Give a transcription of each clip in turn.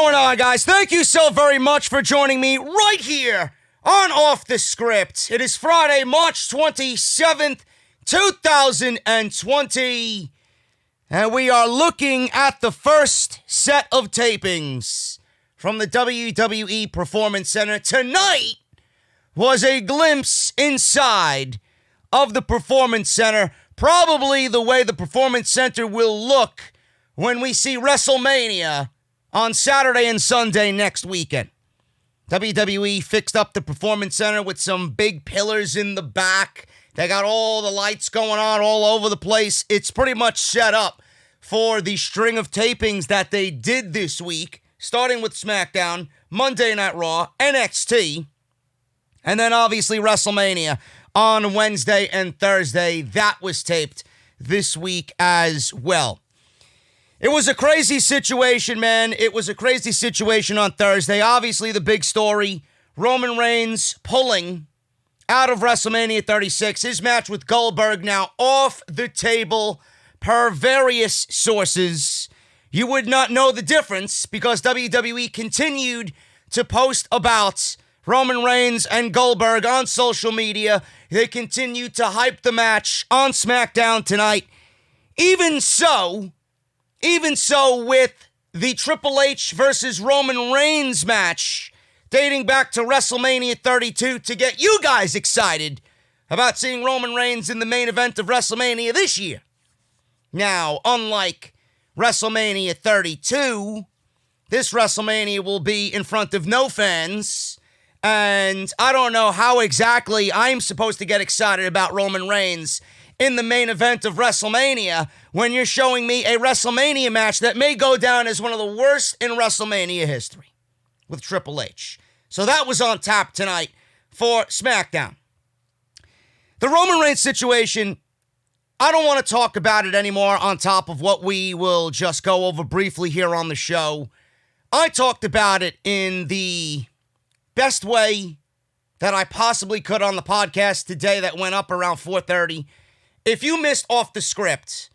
JDfromNY, guys. Thank you so very much for joining me right here on Off the Script. It is Friday, March 27th, 2020, and we are looking at the first set of tapings from the WWE Performance Center. Tonight was a glimpse inside of the Performance Center, probably the way the Performance Center will look when we see Wrestlemania on Saturday and Sunday next weekend. WWE fixed up the Performance Center with some big pillars in the back. They got all the lights going on all over the place. It's pretty much set up for the string of tapings that they did this week, starting with SmackDown, Monday Night Raw, NXT, and then obviously WrestleMania on Wednesday and Thursday. That was taped this week as well. It was a crazy situation, man. It was a crazy situation on Thursday. Obviously, the big story, Roman Reigns pulling out of WrestleMania 36. His match with Goldberg now off the table per various sources. You would not know the difference because WWE continued to post about Roman Reigns and Goldberg on social media. They continued to hype the match on SmackDown tonight. Even so, with the Triple H versus Roman Reigns match dating back to WrestleMania 32 to get you guys excited about seeing Roman Reigns in the main event of WrestleMania this year. Now, unlike WrestleMania 32, this WrestleMania will be in front of no fans, and I don't know how exactly I'm supposed to get excited about Roman Reigns in the main event of WrestleMania when you're showing me a WrestleMania match that may go down as one of the worst in WrestleMania history with Triple H. So that was on tap tonight for SmackDown. The Roman Reigns situation, I don't want to talk about it anymore on top of what we will just go over briefly here on the show. I talked about it in the best way that I possibly could on the podcast today that went up around 4:30. If you missed Off the Script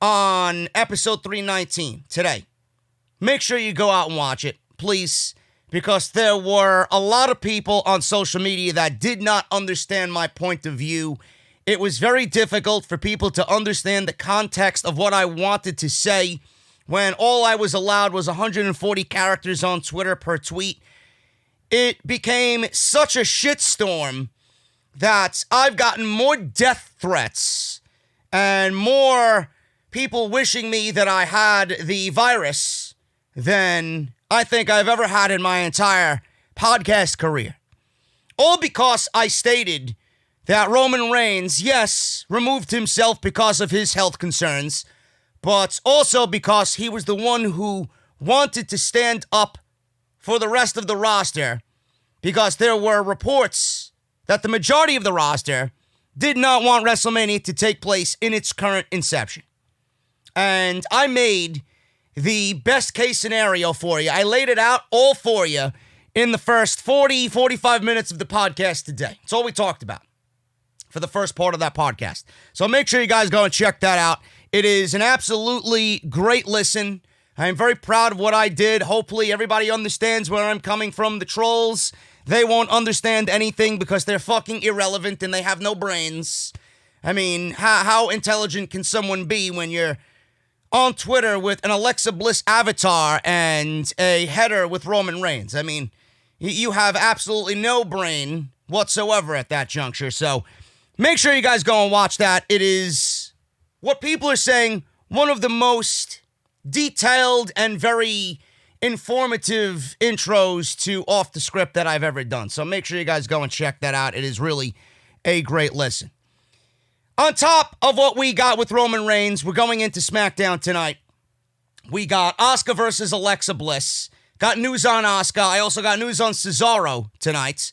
on episode 319 today, make sure you go out and watch it, please, because there were a lot of people on social media that did not understand my point of view. It was very difficult for people to understand the context of what I wanted to say when all I was allowed was 140 characters on Twitter per tweet. It became such a shitstorm that I've gotten more death threats and more people wishing me that I had the virus than I think I've ever had in my entire podcast career. All because I stated that Roman Reigns, yes, removed himself because of his health concerns, but also because he was the one who wanted to stand up for the rest of the roster, because there were reports that the majority of the roster did not want WrestleMania to take place in its current inception. And I made the best case scenario for you. I laid it out all for you in the first 45 minutes of the podcast today. That's all we talked about for the first part of that podcast. So make sure you guys go and check that out. It is an absolutely great listen. I am very proud of what I did. Hopefully everybody understands where I'm coming from. The trolls, they won't understand anything because they're fucking irrelevant and they have no brains. I mean, how intelligent can someone be when you're on Twitter with an Alexa Bliss avatar and a header with Roman Reigns? I mean, you have absolutely no brain whatsoever at that juncture. So make sure you guys go and watch that. It is, what people are saying, one of the most detailed and very informative intros to Off the Script that I've ever done. So make sure you guys go and check that out. It is really a great listen. On top of what we got with Roman Reigns, we're going into SmackDown tonight. We got Asuka versus Alexa Bliss. Got news on Asuka. I also got news on Cesaro tonight.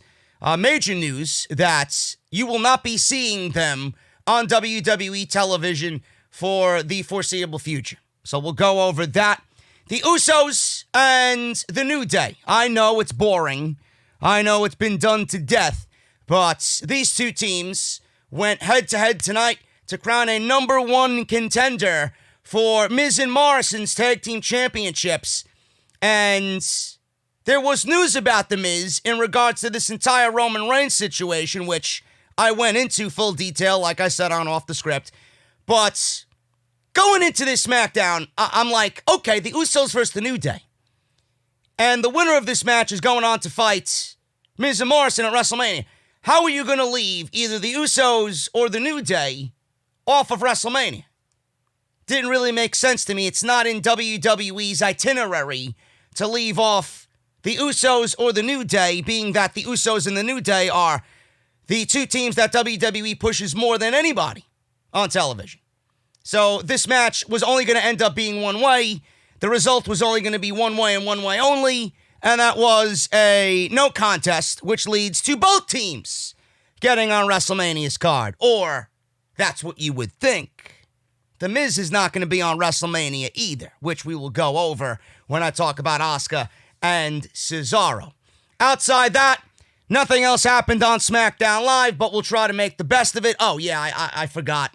Major news that you will not be seeing them on WWE television for the foreseeable future. So we'll go over that. The Usos and the New Day. I know it's boring. I know it's been done to death. But these two teams went head-to-head tonight to crown a number one contender for Miz and Morrison's Tag Team Championships And there was news about The Miz in regards to this entire Roman Reigns situation, which I went into full detail, like I said, on Off the Script. But going into this SmackDown, I'm like, okay, the Usos versus the New Day. And the winner of this match is going on to fight Miz and Morrison at WrestleMania. How are you going to leave either the Usos or the New Day off of WrestleMania? Didn't really make sense to me. It's not in WWE's itinerary to leave off the Usos or the New Day, being that the Usos and the New Day are the two teams that WWE pushes more than anybody on television. So this match was only going to end up being one way. The result was only going to be one way and one way only, and that was a no contest, which leads to both teams getting on WrestleMania's card. Or that's what you would think. The Miz is not going to be on WrestleMania either, which we will go over when I talk about Asuka and Cesaro. Outside that, nothing else happened on SmackDown Live, but we'll try to make the best of it. Oh, yeah, I forgot.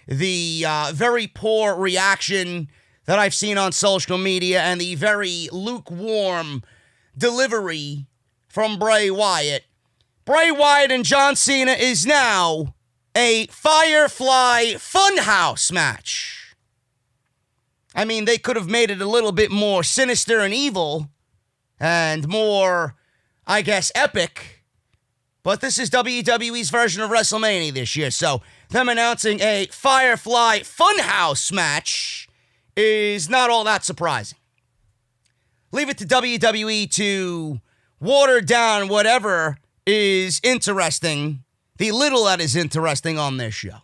The very poor reaction that I've seen on social media and the very lukewarm delivery from Bray Wyatt. Bray Wyatt and John Cena is now a Firefly Funhouse match. I mean, they could have made it a little bit more sinister and evil and more, I guess, epic. But this is WWE's version of WrestleMania this year. So them announcing a Firefly Funhouse match is not all that surprising. Leave it to WWE to water down whatever is interesting, the little that is interesting on this show.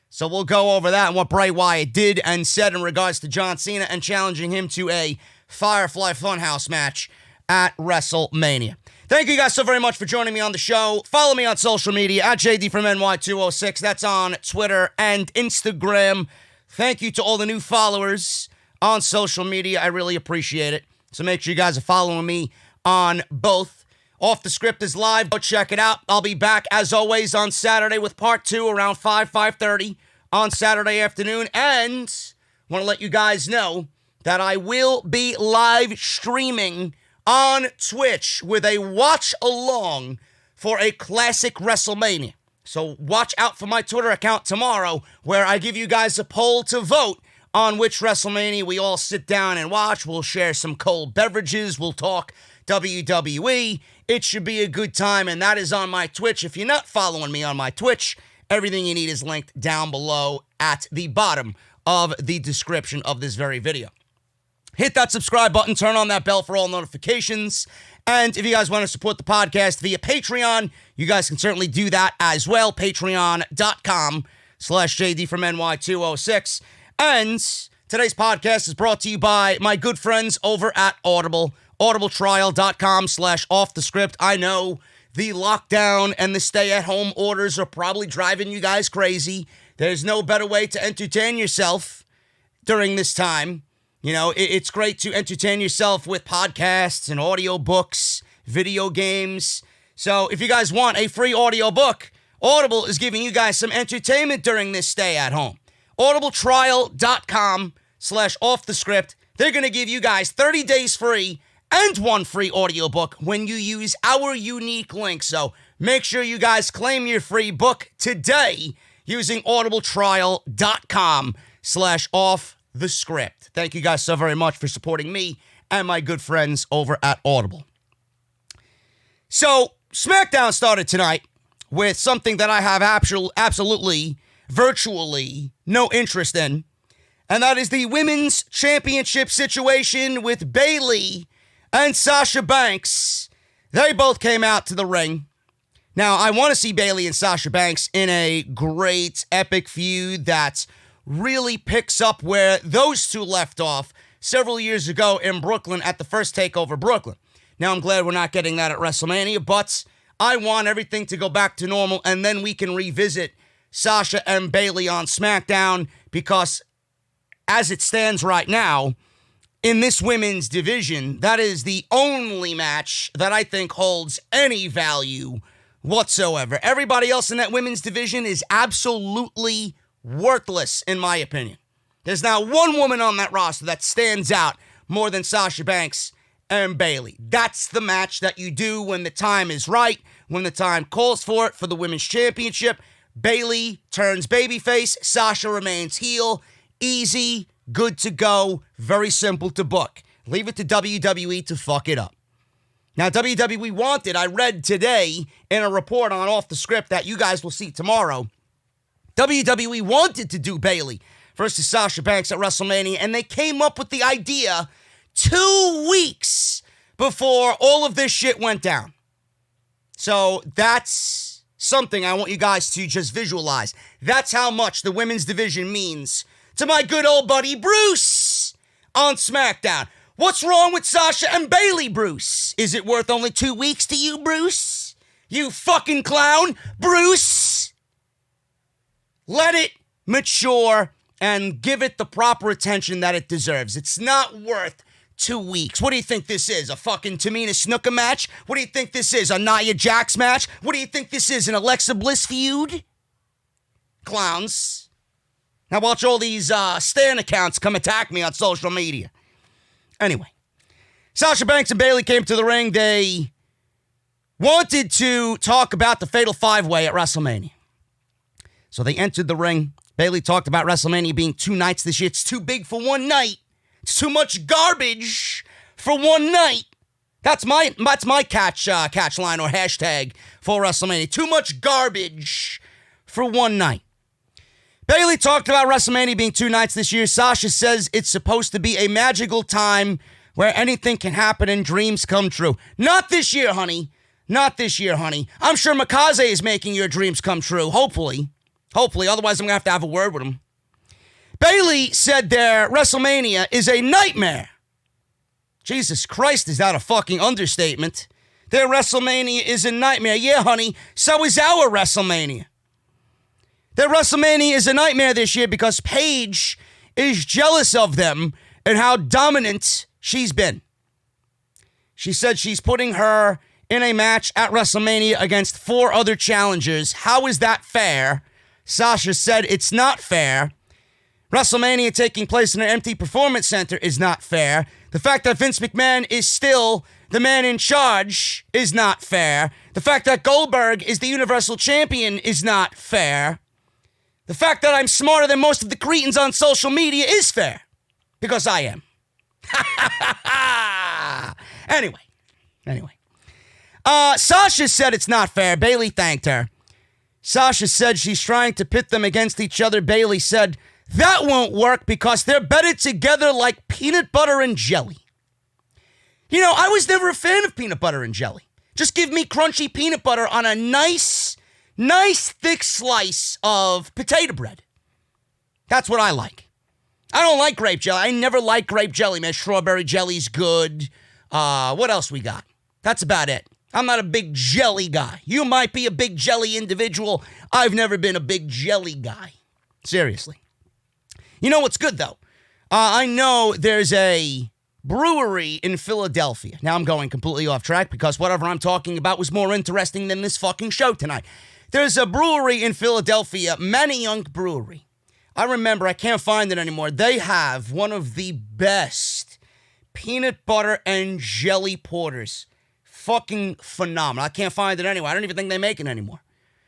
So we'll go over that and what Bray Wyatt did and said in regards to John Cena and challenging him to a Firefly Funhouse match at WrestleMania. Thank you guys so very much for joining me on the show. Follow me on social media at JDfromNY206. That's on Twitter and Instagram. Thank you to all the new followers on social media. I really appreciate it. So make sure you guys are following me on both. Off the Script is live. Go check it out. I'll be back, as always, on Saturday with part 2 around 5:30 on Saturday afternoon. And want to let you guys know that I will be live streaming on Twitch with a watch-along for a classic WrestleMania. So watch out for my Twitter account tomorrow, where I give you guys a poll to vote on which WrestleMania we all sit down and watch. We'll share some cold beverages. We'll talk WWE. It should be a good time, and that is on my Twitch. If you're not following me on my Twitch, everything you need is linked down below at the bottom of the description of this very video. Hit that subscribe button, turn on that bell for all notifications, and if you guys want to support the podcast via Patreon, you guys can certainly do that as well. Patreon.com/JDfromNY206. And today's podcast is brought to you by my good friends over at Audible. audibletrial.com/offthescript. I know the lockdown and the stay-at-home orders are probably driving you guys crazy. There's no better way to entertain yourself during this time. You know, it's great to entertain yourself with podcasts and audiobooks, video games. So if you guys want a free audiobook, Audible is giving you guys some entertainment during this stay-at-home. audibletrial.com/offthescript. They're going to give you guys 30 days free and one free audiobook when you use our unique link. So make sure you guys claim your free book today using audibletrial.com/offthescript. Thank you guys so very much for supporting me and my good friends over at Audible. So SmackDown started tonight with something that I have absolutely, virtually no interest in, and that is the Women's Championship situation with Bayley and Sasha Banks. They both came out to the ring. Now, I want to see Bayley and Sasha Banks in a great, epic feud that really picks up where those two left off several years ago in Brooklyn at the first TakeOver Brooklyn. Now, I'm glad we're not getting that at WrestleMania, but I want everything to go back to normal, and then we can revisit Sasha and Bayley on SmackDown, because as it stands right now, in this women's division, that is the only match that I think holds any value whatsoever. Everybody else in that women's division is absolutely worthless, in my opinion. There's not one woman on that roster that stands out, more than Sasha Banks and Bayley. That's the match that you do when the time is right, when the time calls for it for the Women's Championship. Bayley turns babyface, Sasha remains heel. Easy, good to go, very simple to book. Leave it to WWE to fuck it up. Now, WWE wanted, I read today in a report on Off the Script that you guys will see tomorrow, WWE wanted to do Bayley versus Sasha Banks at WrestleMania, and they came up with the idea 2 weeks before all of this shit went down. So that's something I want you guys to just visualize. That's how much the women's division means to my good old buddy Bruce on SmackDown. What's wrong with Sasha and Bayley, Bruce? Is it worth only 2 weeks to you, Bruce? You fucking clown, Bruce? Let it mature and give it the proper attention that it deserves. It's not worth 2 weeks. What do you think this is? A fucking Tamina Snuka match? What do you think this is? A Nia Jax match? What do you think this is? An Alexa Bliss feud? Clowns. Now watch all these Stan accounts come attack me on social media. Anyway, Sasha Banks and Bayley came to the ring. They wanted to talk about the Fatal 5-Way at WrestleMania. So they entered the ring. Bayley talked about WrestleMania being 2 nights this year. It's too big for one night. It's too much garbage for one night. That's my catch line or hashtag for WrestleMania. Too much garbage for one night. Bayley talked about WrestleMania being 2 nights this year. Sasha says it's supposed to be a magical time where anything can happen and dreams come true. Not this year, honey. Not this year, honey. I'm sure Mikaze is making your dreams come true. Hopefully. Otherwise, I'm going to have a word with him. Bayley said their WrestleMania is a nightmare. Jesus Christ, is that a fucking understatement? Their WrestleMania is a nightmare. Yeah, honey, so is our WrestleMania. Their WrestleMania is a nightmare this year because Paige is jealous of them and how dominant she's been. She said she's putting her in a match at WrestleMania against 4 other challengers. How is that fair? Sasha said it's not fair. WrestleMania taking place in an empty performance center is not fair. The fact that Vince McMahon is still the man in charge is not fair. The fact that Goldberg is the Universal Champion is not fair. The fact that I'm smarter than most of the cretins on social media is fair. Because I am. Anyway. Sasha said it's not fair. Bayley thanked her. Sasha said she's trying to pit them against each other. Bayley said, that won't work because they're better together like peanut butter and jelly. You know, I was never a fan of peanut butter and jelly. Just give me crunchy peanut butter on a nice thick slice of potato bread. That's what I like. I don't like grape jelly. I never liked grape jelly, man. Strawberry jelly's good. What else we got? That's about it. I'm not a big jelly guy. You might be a big jelly individual. I've never been a big jelly guy. Seriously. You know what's good, though? I know there's a brewery in Philadelphia. Now I'm going completely off track because whatever I'm talking about was more interesting than this fucking show tonight. There's a brewery in Philadelphia, Manny Young Brewery. I remember, I can't find it anymore. They have one of the best peanut butter and jelly porters. Fucking phenomenal. I can't find it anywhere. I don't even think they make it anymore.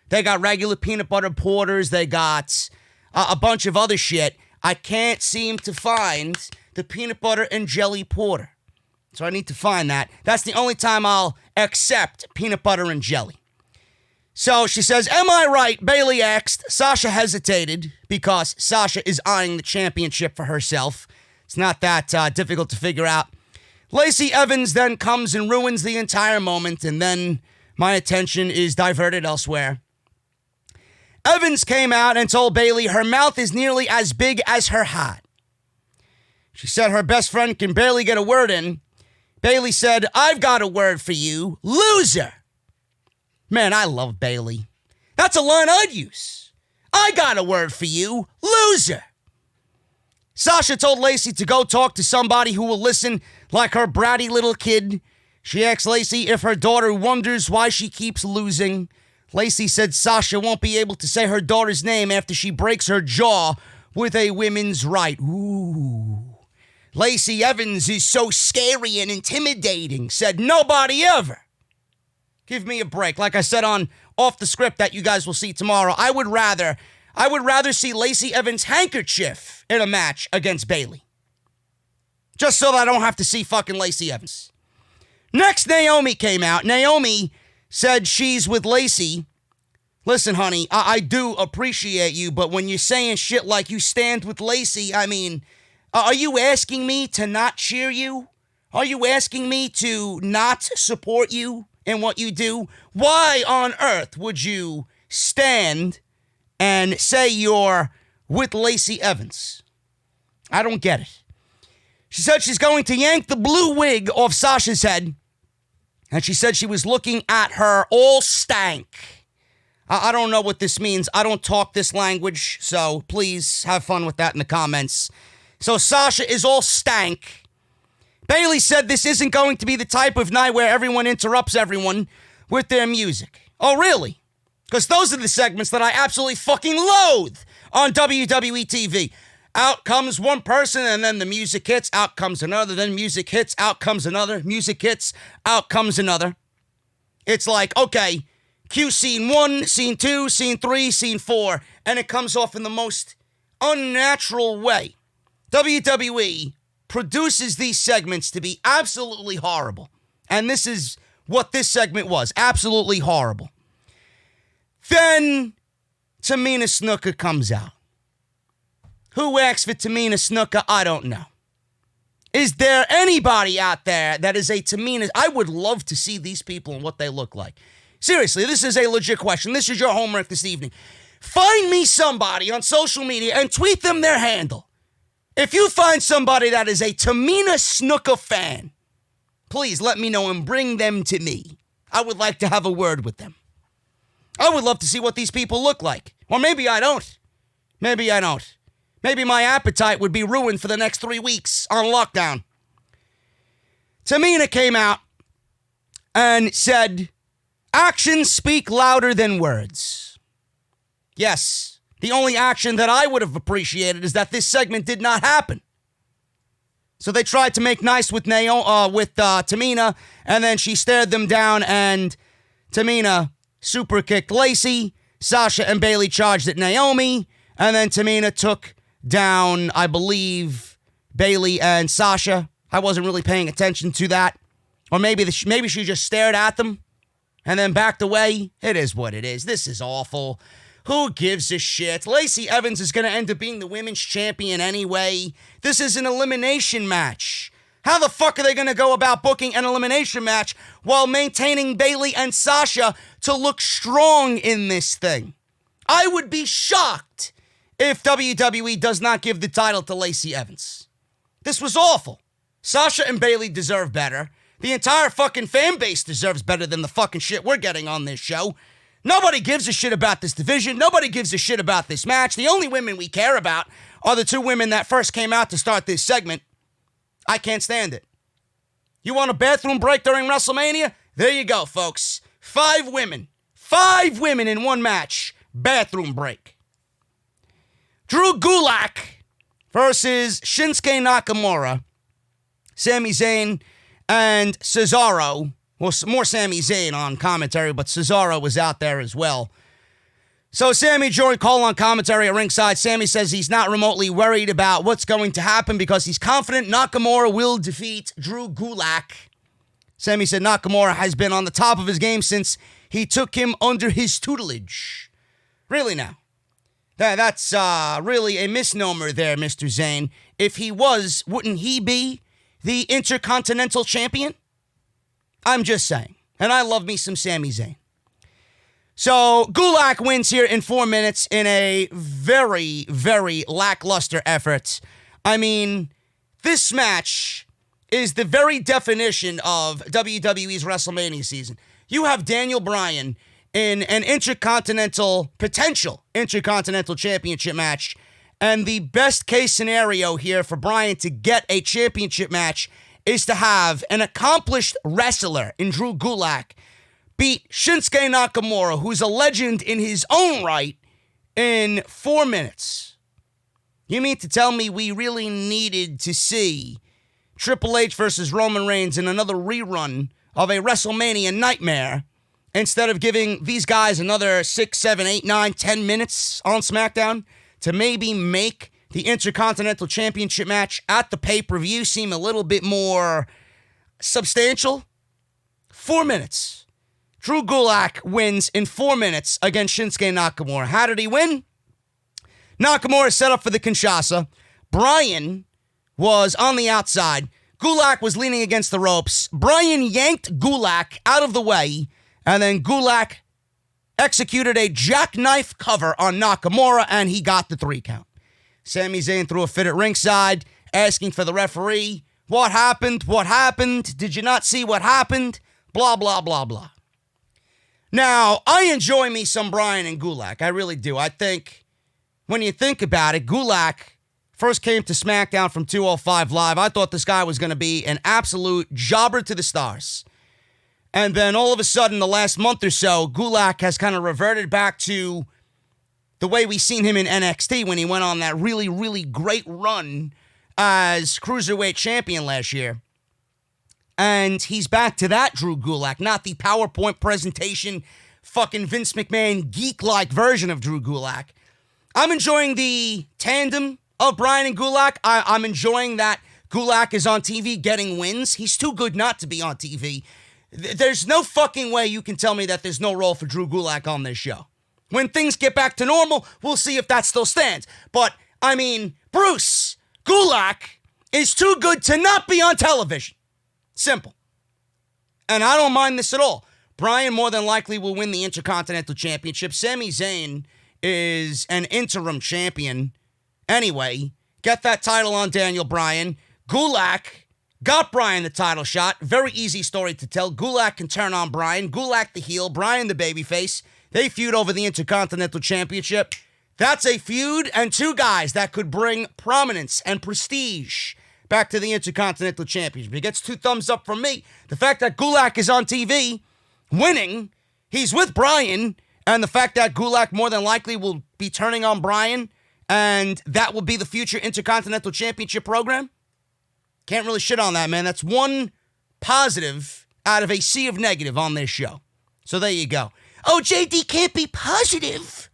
They got regular peanut butter porters. They got a bunch of other shit. I can't seem to find the peanut butter and jelly porter. So I need to find that. That's the only time I'll accept peanut butter and jelly. So she says, am I right? Bayley asked. Sasha hesitated because Sasha is eyeing the championship for herself. It's not that difficult to figure out. Lacey Evans then comes and ruins the entire moment, and then my attention is diverted elsewhere. Evans came out and told Bayley her mouth is nearly as big as her hat. She said her best friend can barely get a word in. Bayley said, I've got a word for you, loser. Man, I love Bayley. That's a line I'd use. I got a word for you, loser. Sasha told Lacey to go talk to somebody who will listen like her bratty little kid. She asked Lacey if her daughter wonders why she keeps losing. Lacey said Sasha won't be able to say her daughter's name after she breaks her jaw with a women's right. Ooh. Lacey Evans is so scary and intimidating, said nobody ever. Give me a break. Like I said on Off the Script that you guys will see tomorrow, I would rather see Lacey Evans' handkerchief in a match against Bayley. Just so that I don't have to see fucking Lacey Evans. Next, Naomi came out. Naomi said she's with Lacey. Listen, honey, I do appreciate you, but when you're saying shit like you stand with Lacey, I mean, are you asking me to not cheer you? Are you asking me to not support you in what you do? Why on earth would you stand and say you're with Lacey Evans? I don't get it. She said she's going to yank the blue wig off Sasha's head, and she said she was looking at her all stank. I don't know what this means. I don't talk this language, so please have fun with that in the comments. So Sasha is all stank. Bayley said this isn't going to be the type of night where everyone interrupts everyone with their music. Oh, really? Because those are the segments that I absolutely fucking loathe on WWE TV. Out comes one person, and then the music hits. Out comes another, then music hits. Out comes another, music hits. Out comes another. It's like, okay, cue scene 1, scene 2, scene 3, scene 4, and it comes off in the most unnatural way. WWE produces these segments to be absolutely horrible. And this is what this segment was. Absolutely horrible. Then Tamina Snuka comes out. Who asked for Tamina Snuka? I don't know. Is there anybody out there that is a Tamina? I would love to see these people and what they look like. Seriously, this is a legit question. This is your homework this evening. Find me somebody on social media and tweet them their handle. If you find somebody that is a Tamina Snuka fan, please let me know and bring them to me. I would like to have a word with them. I would love to see what these people look like. Or maybe I don't. Maybe I don't. Maybe my appetite would be ruined for the next 3 weeks on lockdown. Tamina came out and said, actions speak louder than words. Yes, the only action that I would have appreciated is that this segment did not happen. So they tried to make nice with Tamina, and then she stared them down, and Tamina super kicked Lacey. Sasha and Bayley charged at Naomi, and then Tamina took down, I believe, Bayley and Sasha. I wasn't really paying attention to that. Or maybe she just stared at them and then backed away. It is what it is. This is awful. Who gives a shit? Lacey Evans is going to end up being the women's champion anyway. This is an elimination match. How the fuck are they going to go about booking an elimination match while maintaining Bayley and Sasha to look strong in this thing? I would be shocked if WWE does not give the title to Lacey Evans. This was awful. Sasha and Bayley deserve better. The entire fucking fan base deserves better than the fucking shit we're getting on this show. Nobody gives a shit about this division. Nobody gives a shit about this match. The only women we care about are the two women that first came out to start this segment. I can't stand it. You want a bathroom break during WrestleMania? There you go, folks. 5 women. 5 women in one match. Bathroom break. Drew Gulak versus Shinsuke Nakamura, Sami Zayn, and Cesaro. Well, more Sami Zayn on commentary, but Cesaro was out there as well. So Sami joined Cole on commentary at ringside. Sami says he's not remotely worried about what's going to happen because he's confident Nakamura will defeat Drew Gulak. Sami said Nakamura has been on the top of his game since he took him under his tutelage. Really now? That's really a misnomer there, Mr. Zayn. If he was, wouldn't he be the Intercontinental Champion? I'm just saying. And I love me some Sami Zayn. So Gulak wins here in 4 minutes in a very, very lackluster effort. I mean, this match is the very definition of WWE's WrestleMania season. You have Daniel Bryan in an potential Intercontinental Championship match, and the best case scenario here for Bryan to get a championship match is to have an accomplished wrestler in Drew Gulak beat Shinsuke Nakamura, who's a legend in his own right, in 4 minutes. You mean to tell me we really needed to see Triple H versus Roman Reigns in another rerun of a WrestleMania nightmare instead of giving these guys another 6, 7, 8, 9, 10 minutes on SmackDown to maybe make the Intercontinental Championship match at the pay-per-view seem a little bit more substantial. 4 minutes. Drew Gulak wins in 4 minutes against Shinsuke Nakamura. How did he win? Nakamura set up for the Kinshasa. Bryan was on the outside. Gulak was leaning against the ropes. Bryan yanked Gulak out of the way, and then Gulak executed a jackknife cover on Nakamura, and he got the 3 count. Sami Zayn threw a fit at ringside, asking for the referee. What happened? What happened? Did you not see what happened? Blah, blah, blah, blah. Now, I enjoy me some Bryan and Gulak. I really do. I think, when you think about it, Gulak first came to SmackDown from 205 Live. I thought this guy was going to be an absolute jobber to the stars. And then all of a sudden, the last month or so, Gulak has kind of reverted back to the way we seen him in NXT when he went on that really, really great run as Cruiserweight Champion last year. And he's back to that Drew Gulak, not the PowerPoint presentation, fucking Vince McMahon geek-like version of Drew Gulak. I'm enjoying the tandem of Bryan and Gulak. I'm enjoying that Gulak is on TV getting wins. He's too good not to be on TV. There's no fucking way you can tell me that there's no role for Drew Gulak on this show. When things get back to normal, we'll see if that still stands. But, I mean, Bruce Gulak is too good to not be on television. Simple. And I don't mind this at all. Bryan more than likely will win the Intercontinental Championship. Sami Zayn is an interim champion. Anyway, get that title on Daniel Bryan. Gulak got Bryan the title shot. Very easy story to tell. Gulak can turn on Bryan. Gulak the heel. Bryan the babyface. They feud over the Intercontinental Championship. That's a feud and 2 guys that could bring prominence and prestige back to the Intercontinental Championship. He gets 2 thumbs up from me. The fact that Gulak is on TV, winning, he's with Bryan, and the fact that Gulak more than likely will be turning on Bryan, and that will be the future Intercontinental Championship program. Can't really shit on that, man. That's one positive out of a sea of negative on this show. So there you go. Oh, JD can't be positive.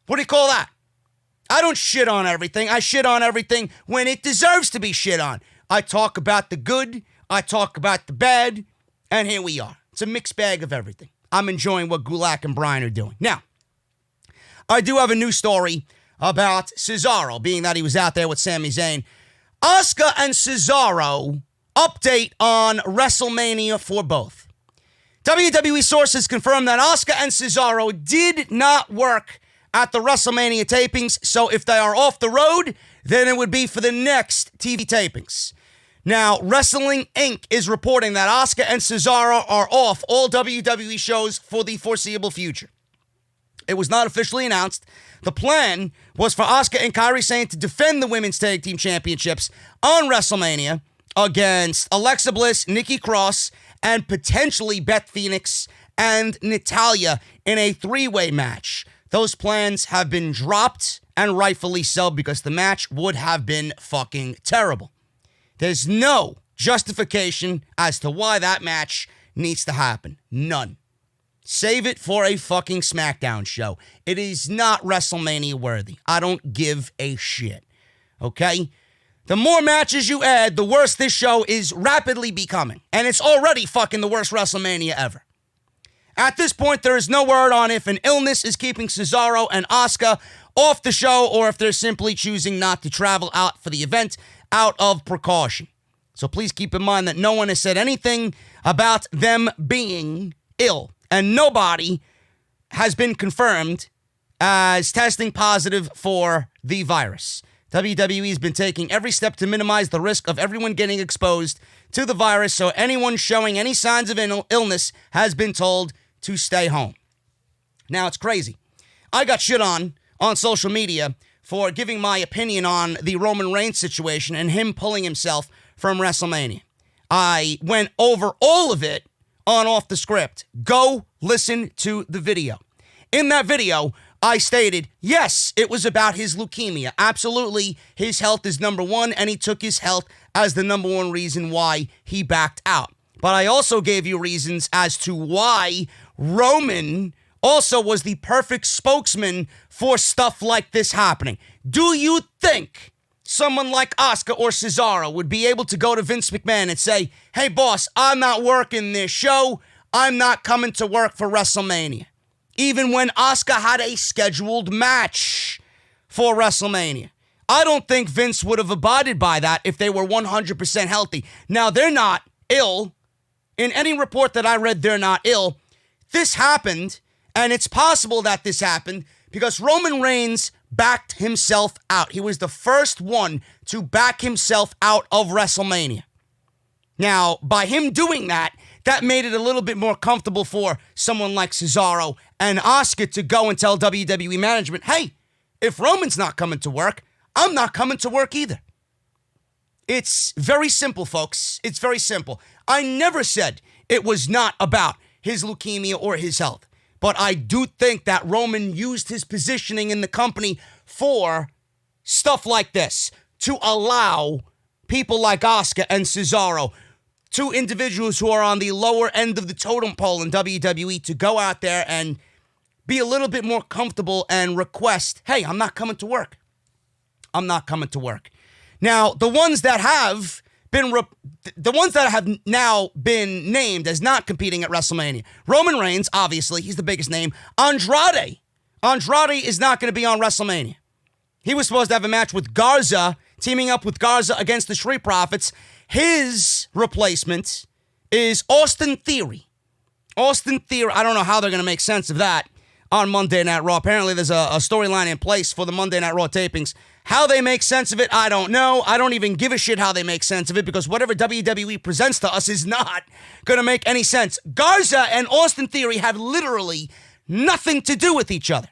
What do you call that? I don't shit on everything. I shit on everything when it deserves to be shit on. I talk about the good, I talk about the bad, and here we are. It's a mixed bag of everything. I'm enjoying what Gulak and Bryan are doing. Now, I do have a new story about Cesaro, being that he was out there with Sami Zayn. Asuka and Cesaro update on WrestleMania for both. WWE sources confirm that Asuka and Cesaro did not work at the WrestleMania tapings, so if they are off the road, then it would be for the next TV tapings. Now, Wrestling Inc. is reporting that Asuka and Cesaro are off all WWE shows for the foreseeable future. It was not officially announced. The plan was for Asuka and Kairi Sane to defend the Women's Tag Team Championships on WrestleMania against Alexa Bliss, Nikki Cross, and potentially Beth Phoenix and Natalya in a 3-way match. Those plans have been dropped, and rightfully so, because the match would have been fucking terrible. There's no justification as to why that match needs to happen. None. Save it for a fucking SmackDown show. It is not WrestleMania worthy. I don't give a shit. Okay? The more matches you add, the worse this show is rapidly becoming. And it's already fucking the worst WrestleMania ever. At this point, there is no word on if an illness is keeping Cesaro and Asuka off the show or if they're simply choosing not to travel out for the event out of precaution. So please keep in mind that no one has said anything about them being ill, and nobody has been confirmed as testing positive for the virus. WWE has been taking every step to minimize the risk of everyone getting exposed to the virus, so anyone showing any signs of illness has been told to stay home. Now, it's crazy. I got shit on social media for giving my opinion on the Roman Reigns situation and him pulling himself from WrestleMania. I went over all of it on Off the Script. Go listen to the video. In that video, I stated, yes, it was about his leukemia. Absolutely, his health is number one, and he took his health as the number one reason why he backed out. But I also gave you reasons as to why Roman also was the perfect spokesman for stuff like this happening. Do you think someone like Asuka or Cesaro would be able to go to Vince McMahon and say, hey, boss, I'm not working this show. I'm not coming to work for WrestleMania? Even when Asuka had a scheduled match for WrestleMania. I don't think Vince would have abided by that if they were 100% healthy. Now, they're not ill. In any report that I read, they're not ill. This happened, and it's possible that this happened because Roman Reigns backed himself out. He was the first one to back himself out of WrestleMania. Now, by him doing that, that made it a little bit more comfortable for someone like Cesaro and Asuka to go and tell WWE management, hey, if Roman's not coming to work, I'm not coming to work either. It's very simple, folks. It's very simple. I never said it was not about his leukemia or his health. But I do think that Roman used his positioning in the company for stuff like this to allow people like Asuka and Cesaro, two individuals who are on the lower end of the totem pole in WWE, to go out there and be a little bit more comfortable and request, hey, I'm not coming to work. I'm not coming to work. Now, the ones that have now been named as not competing at WrestleMania. Roman Reigns, obviously, he's the biggest name. Andrade is not going to be on WrestleMania. He was supposed to have a match with Garza, teaming up with Garza against the Street Profits. His replacement is Austin Theory. Austin Theory, I don't know how they're going to make sense of that on Monday Night Raw. Apparently, there's a storyline in place for the Monday Night Raw tapings. How they make sense of it, I don't know. I don't even give a shit how they make sense of it because whatever WWE presents to us is not going to make any sense. Garza and Austin Theory have literally nothing to do with each other.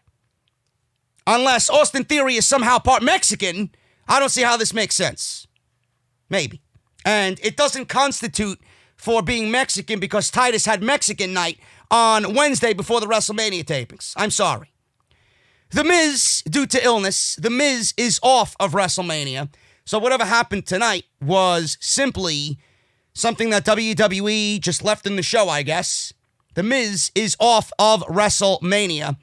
Unless Austin Theory is somehow part Mexican, I don't see how this makes sense. Maybe. And it doesn't constitute for being Mexican because Titus had Mexican night on Wednesday before the WrestleMania tapings. I'm sorry. The Miz, due to illness, The Miz is off of WrestleMania. So whatever happened tonight was simply something that WWE just left in the show, I guess. The Miz is off of WrestleMania.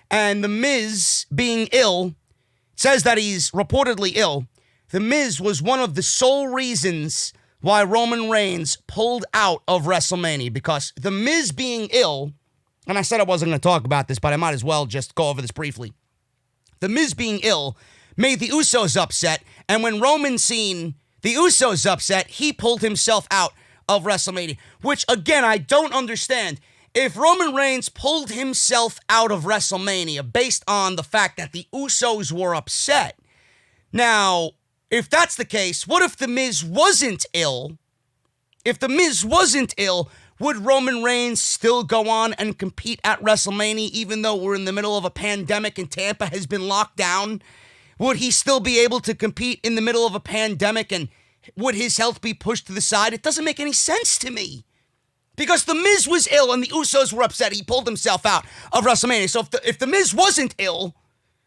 And The Miz being ill, says that he's reportedly ill. The Miz was one of the sole reasons why Roman Reigns pulled out of WrestleMania. Because The Miz being ill, and I said I wasn't going to talk about this, but I might as well just go over this briefly. The Miz being ill made the Usos upset, and when Roman seen the Usos upset, he pulled himself out of WrestleMania, which, again, I don't understand. If Roman Reigns pulled himself out of WrestleMania based on the fact that the Usos were upset, now, if that's the case, what if The Miz wasn't ill? If The Miz wasn't ill, would Roman Reigns still go on and compete at WrestleMania even though we're in the middle of a pandemic and Tampa has been locked down? Would he still be able to compete in the middle of a pandemic, and would his health be pushed to the side? It doesn't make any sense to me. Because The Miz was ill and the Usos were upset. He pulled himself out of WrestleMania. So if the Miz wasn't ill,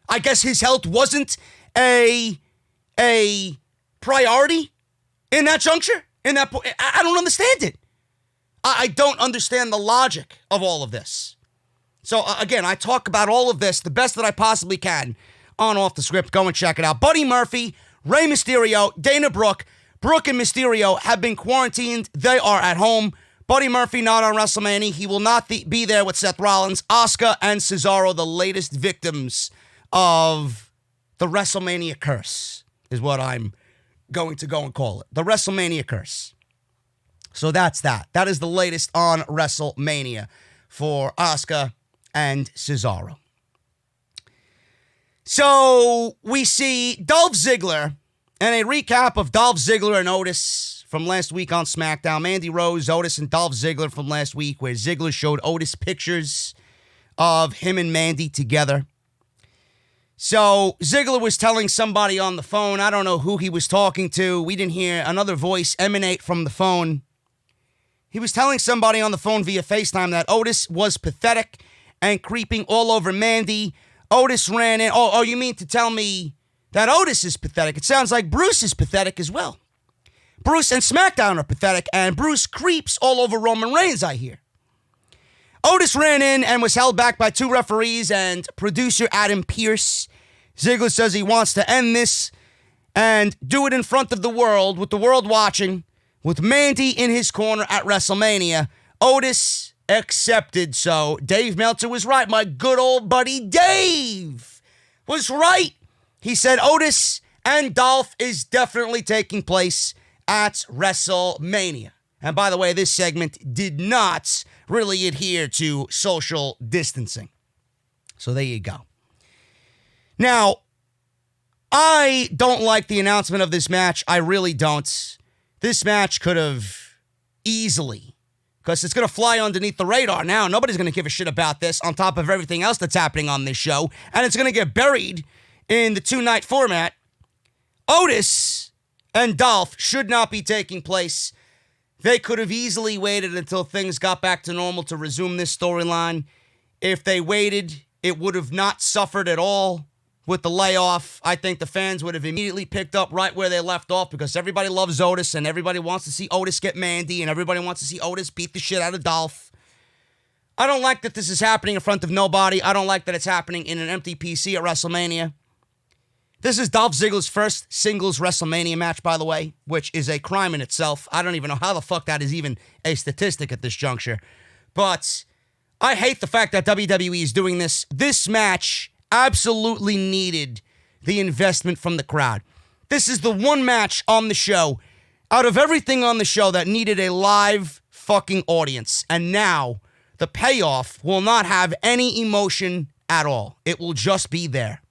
I guess his health wasn't a priority in that juncture? I don't understand it. I don't understand the logic of all of this. So, again, I talk about all of this the best that I possibly can on Off the Script. Go and check it out. Buddy Murphy, Rey Mysterio, Dana Brooke and Mysterio have been quarantined. They are at home. Buddy Murphy not on WrestleMania. He will not be there with Seth Rollins. Asuka and Cesaro, the latest victims of the WrestleMania curse, is what I'm going to go and call it. The WrestleMania curse. So that's that. That is the latest on WrestleMania for Asuka and Cesaro. So we see Dolph Ziggler and a recap of Dolph Ziggler and Otis from last week on SmackDown. Mandy Rose, Otis, and Dolph Ziggler from last week, where Ziggler showed Otis pictures of him and Mandy together. So Ziggler was telling somebody on the phone, I don't know who he was talking to. We didn't hear another voice emanate from the phone. He was telling somebody on the phone via FaceTime that Otis was pathetic and creeping all over Mandy Otis ran in. Oh, you mean to tell me that Otis is pathetic? It sounds like Bruce is pathetic as well. Bruce and SmackDown are pathetic, and Bruce creeps all over Roman Reigns, I hear. Otis ran in and was held back by 2 referees and producer Adam Pearce. Ziggler says he wants to end this and do it in front of the world, with the world watching, with Mandy in his corner at WrestleMania. Otis accepted, so Dave Meltzer was right. My good old buddy Dave was right. He said Otis and Dolph is definitely taking place at WrestleMania. And by the way, this segment did not really adhere to social distancing. So there you go. Now, I don't like the announcement of this match. I really don't. This match could have easily, because it's going to fly underneath the radar now. Nobody's going to give a shit about this on top of everything else that's happening on this show. And it's going to get buried in the 2-night format. Otis and Dolph should not be taking place. They could have easily waited until things got back to normal to resume this storyline. If they waited, it would have not suffered at all with the layoff. I think the fans would have immediately picked up right where they left off, because everybody loves Otis and everybody wants to see Otis get Mandy and everybody wants to see Otis beat the shit out of Dolph. I don't like that this is happening in front of nobody. I don't like that it's happening in an empty PC at WrestleMania. This is Dolph Ziggler's first singles WrestleMania match, by the way, which is a crime in itself. I don't even know how the fuck that is even a statistic at this juncture. But I hate the fact that WWE is doing this. This match absolutely needed the investment from the crowd. This is the one match on the show, out of everything on the show, that needed a live fucking audience. And now the payoff will not have any emotion at all. It will just be there.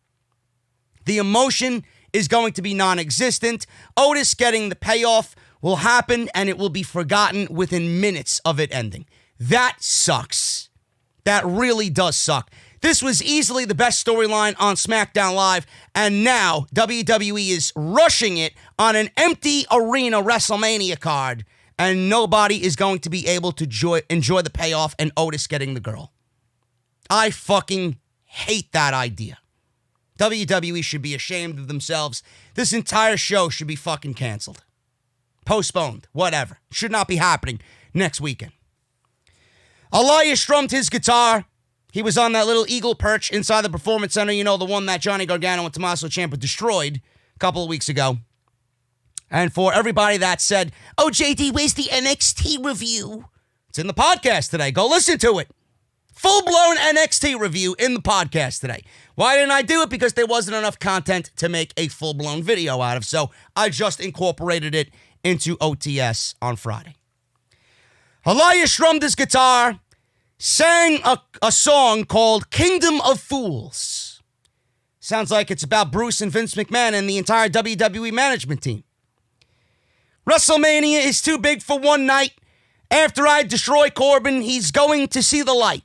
The emotion is going to be non-existent. Otis getting the payoff will happen, and it will be forgotten within minutes of it ending. That sucks. That really does suck. This was easily the best storyline on SmackDown Live, and now WWE is rushing it on an empty arena WrestleMania card, and nobody is going to be able to enjoy the payoff and Otis getting the girl. I fucking hate that idea. WWE should be ashamed of themselves. This entire show should be fucking canceled. Postponed. Whatever. Should not be happening next weekend. Elias strummed his guitar. He was on that little eagle perch inside the Performance Center. You know, the one that Johnny Gargano and Tommaso Ciampa destroyed a couple of weeks ago. And for everybody that said, oh, JD, where's the NXT review? It's in the podcast today. Go listen to it. Full-blown NXT review in the podcast today. Why didn't I do it? Because there wasn't enough content to make a full-blown video out of, so I just incorporated it into OTS on Friday. Elias strummed his guitar, sang a song called Kingdom of Fools. Sounds like it's about Bruce and Vince McMahon and the entire WWE management team. WrestleMania is too big for one night. After I destroy Corbin, he's going to see the light.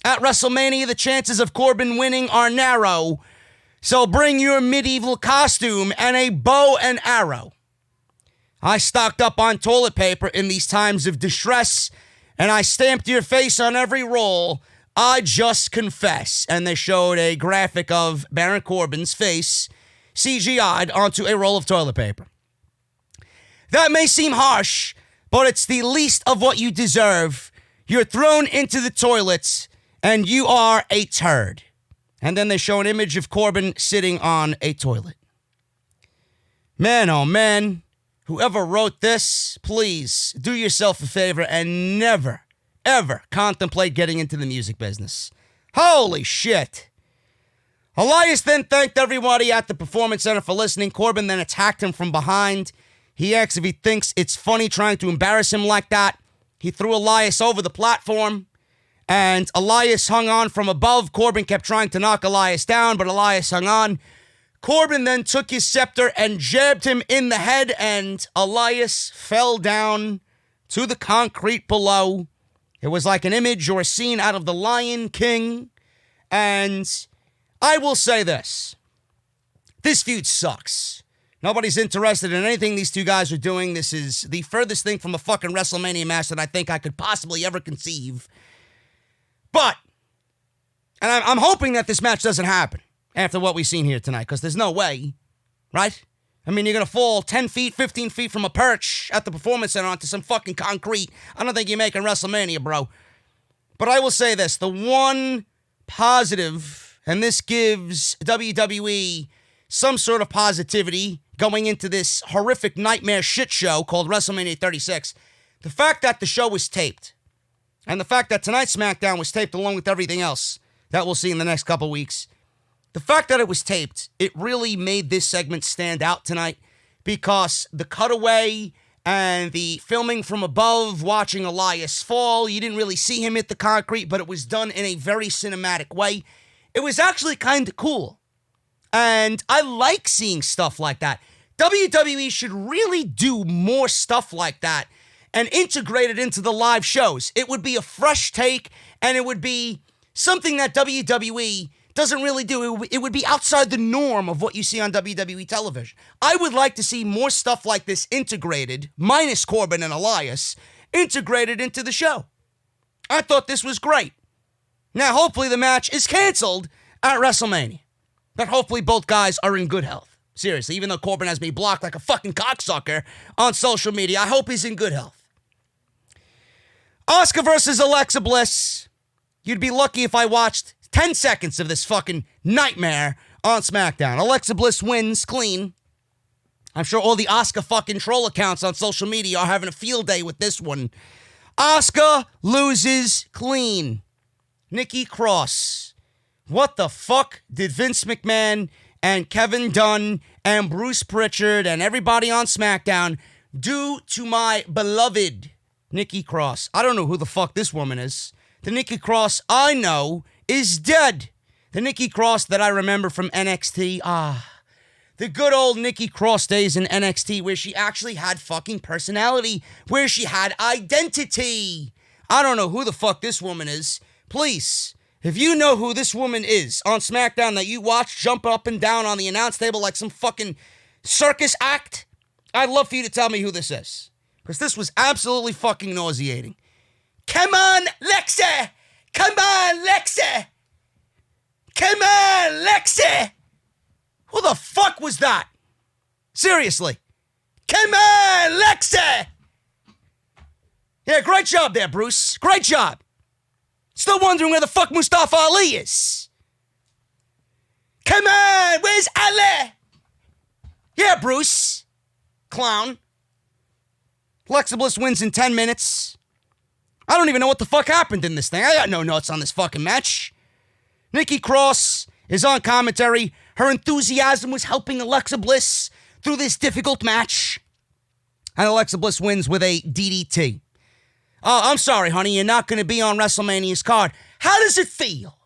At WrestleMania, the chances of Corbin winning are narrow, so bring your medieval costume and a bow and arrow. I stocked up on toilet paper in these times of distress, and I stamped your face on every roll. I just confess. And they showed a graphic of Baron Corbin's face CGI'd onto a roll of toilet paper. That may seem harsh, but it's the least of what you deserve. You're thrown into the toilets, and you are a turd. And then they show an image of Corbin sitting on a toilet. Man, oh man, whoever wrote this, please do yourself a favor and never, ever contemplate getting into the music business. Holy shit. Elias then thanked everybody at the Performance Center for listening. Corbin then attacked him from behind. He asked if he thinks it's funny trying to embarrass him like that. He threw Elias over the platform, and Elias hung on from above. Corbin kept trying to knock Elias down, but Elias hung on. Corbin then took his scepter and jabbed him in the head, and Elias fell down to the concrete below. It was like an image or a scene out of The Lion King. And I will say this. This feud sucks. Nobody's interested in anything these two guys are doing. This is the furthest thing from a fucking WrestleMania match that I think I could possibly ever conceive. But And I'm hoping that this match doesn't happen after what we've seen here tonight, because there's no way, right? I mean, you're going to fall 10 feet, 15 feet from a perch at the Performance Center onto some fucking concrete. I don't think you're making WrestleMania, bro. But I will say this, the one positive, and this gives WWE some sort of positivity going into this horrific nightmare shit show called WrestleMania 36, the fact that the show was taped, and the fact that tonight's SmackDown was taped along with everything else that we'll see in the next couple weeks, the fact that it was taped, it really made this segment stand out tonight, because the cutaway and the filming from above, watching Elias fall, you didn't really see him hit the concrete, but it was done in a very cinematic way. It was actually kind of cool. And I like seeing stuff like that. WWE should really do more stuff like that and integrate it into the live shows. It would be a fresh take, and it would be something that WWE doesn't really do. It would be outside the norm of what you see on WWE television. I would like to see more stuff like this integrated, minus Corbin and Elias, integrated into the show. I thought this was great. Now, hopefully the match is canceled at WrestleMania. But hopefully both guys are in good health. Seriously, even though Corbin has me blocked like a fucking cocksucker on social media, I hope he's in good health. Asuka versus Alexa Bliss. You'd be lucky if I watched 10 seconds of this fucking nightmare on SmackDown. Alexa Bliss wins clean. I'm sure all the Asuka fucking troll accounts on social media are having a field day with this one. Asuka loses clean. Nikki Cross. What the fuck did Vince McMahon and Kevin Dunn and Bruce Pritchard and everybody on SmackDown do to my beloved Nikki Cross? I don't know who the fuck this woman is. The Nikki Cross I know is dead. The Nikki Cross that I remember from NXT. The good old Nikki Cross days in NXT, where she actually had fucking personality, where she had identity. I don't know who the fuck this woman is. Please, if you know who this woman is on SmackDown that you watch jump up and down on the announce table like some fucking circus act, I'd love for you to tell me who this is. Because this was absolutely fucking nauseating. Come on, Lexi! Come on, Lexi! Come on, Lexi! Who the fuck was that? Seriously. Come on, Lexi! Yeah, great job there, Bruce. Great job. Still wondering where the fuck Mustafa Ali is. Come on, where's Ali? Yeah, Bruce. Clown. Alexa Bliss wins in 10 minutes. I don't even know what the fuck happened in this thing. I got no notes on this fucking match. Nikki Cross is on commentary. Her enthusiasm was helping Alexa Bliss through this difficult match. And Alexa Bliss wins with a DDT. Oh, I'm sorry, honey, you're not going to be on WrestleMania's card. How does it feel?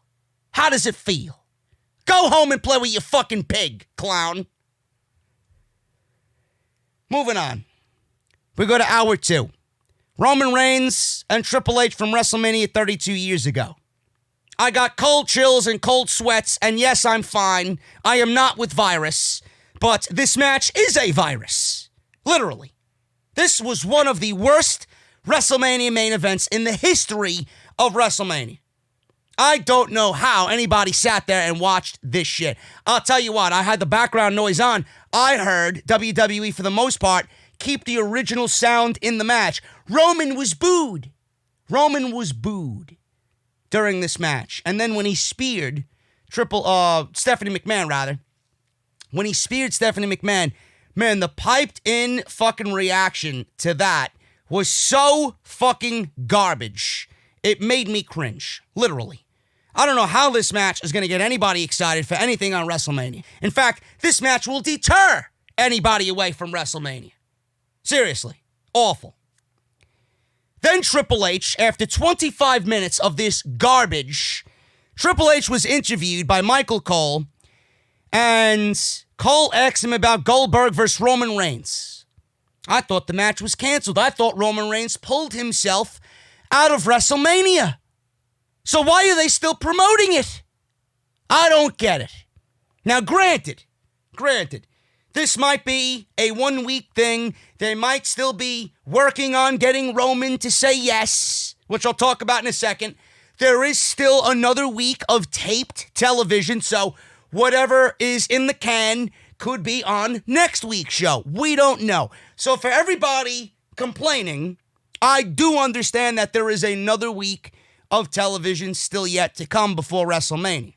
How does it feel? Go home and play with your fucking pig, clown. Moving on. We go to hour 2. Roman Reigns and Triple H from WrestleMania 32 years ago. I got cold chills and cold sweats, and yes, I'm fine. I am not with virus, but this match is a virus. Literally. This was one of the worst WrestleMania main events in the history of WrestleMania. I don't know how anybody sat there and watched this shit. I'll tell you what, I had the background noise on. I heard WWE, for the most part, keep the original sound in the match. Roman was booed. Roman was booed during this match. And then when he speared Stephanie McMahon, when he speared Stephanie McMahon, man, the piped-in fucking reaction to that was so fucking garbage. It made me cringe, literally. I don't know how this match is going to get anybody excited for anything on WrestleMania. In fact, this match will deter anybody away from WrestleMania. Seriously, awful. Then Triple H, after 25 minutes of this garbage, Triple H was interviewed by Michael Cole, and Cole asked him about Goldberg versus Roman Reigns. I thought the match was canceled. I thought Roman Reigns pulled himself out of WrestleMania. So why are they still promoting it? I don't get it. Now, granted, this might be a 1-week thing. They might still be working on getting Roman to say yes, which I'll talk about in a second. there is still another week of taped television, so whatever is in the can could be on next week's show. We don't know. So for everybody complaining, I do understand that there is another week of television still yet to come before WrestleMania.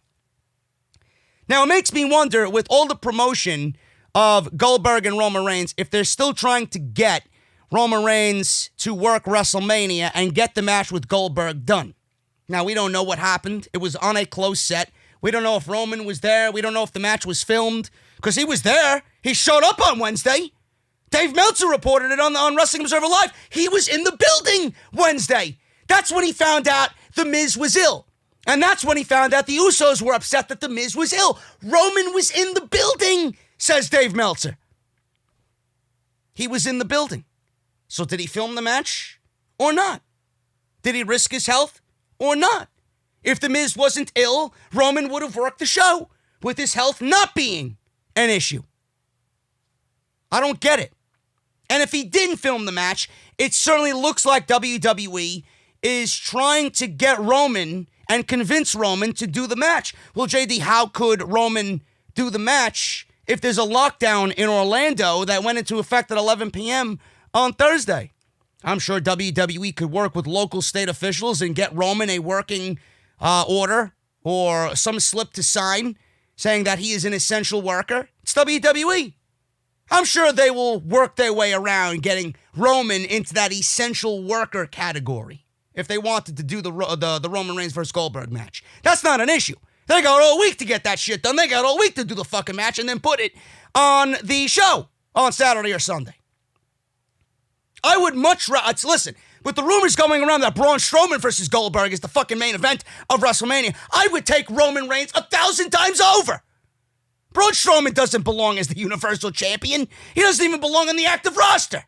Now, it makes me wonder, with all the promotion of Goldberg and Roman Reigns, if they're still trying to get Roman Reigns to work WrestleMania and get the match with Goldberg done. Now, we don't know what happened. It was on a close set. We don't know if Roman was there. We don't know if the match was filmed, because he was there. He showed up on Wednesday. Dave Meltzer reported it on Wrestling Observer Live. He was in the building Wednesday. That's when he found out The Miz was ill. And that's when he found out the Usos were upset that The Miz was ill. Roman was in the building, says Dave Meltzer. He was in the building. So did he film the match or not? Did he risk his health or not? If The Miz wasn't ill, Roman would have worked the show with his health not being an issue. I don't get it. And if he didn't film the match, it certainly looks like WWE is trying to get Roman and convince Roman to do the match. Well, JD, how could Roman do the match if there's a lockdown in Orlando that went into effect at 11 p.m. on Thursday? I'm sure WWE could work with local state officials and get Roman a working order or some slip to sign saying that he is an essential worker. It's WWE. I'm sure they will work their way around getting Roman into that essential worker category if they wanted to do the Roman Reigns versus Goldberg match. That's not an issue. They got all week to get that shit done. They got all week to do the fucking match and then put it on the show on Saturday or Sunday. I would much rather... Listen, with the rumors going around that Braun Strowman versus Goldberg is the fucking main event of WrestleMania, I would take Roman Reigns 1,000 times over. Braun Strowman doesn't belong as the Universal Champion. He doesn't even belong on the active roster.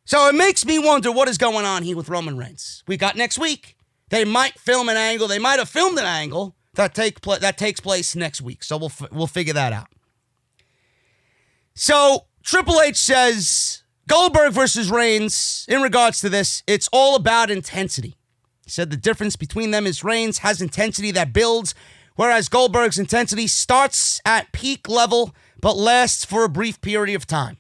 So it makes me wonder what is going on here with Roman Reigns. We got next week. They might film an angle. They might have filmed an angle that takes place next week. So we'll figure that out. So Triple H says Goldberg versus Reigns, in regards to this, it's all about intensity. He said the difference between them is Reigns has intensity that builds, whereas Goldberg's intensity starts at peak level but lasts for a brief period of time.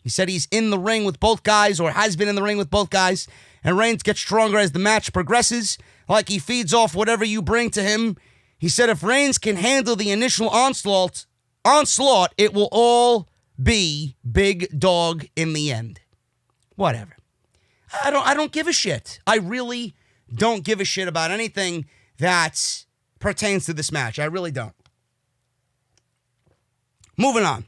He said he's in the ring with both guys, or has been in the ring with both guys, and Reigns gets stronger as the match progresses, like he feeds off whatever you bring to him. He said if Reigns can handle the initial onslaught, it will all be big dog in the end. Whatever. I don't give a shit. I really don't give a shit about anything that pertains to this match. I really don't. Moving on.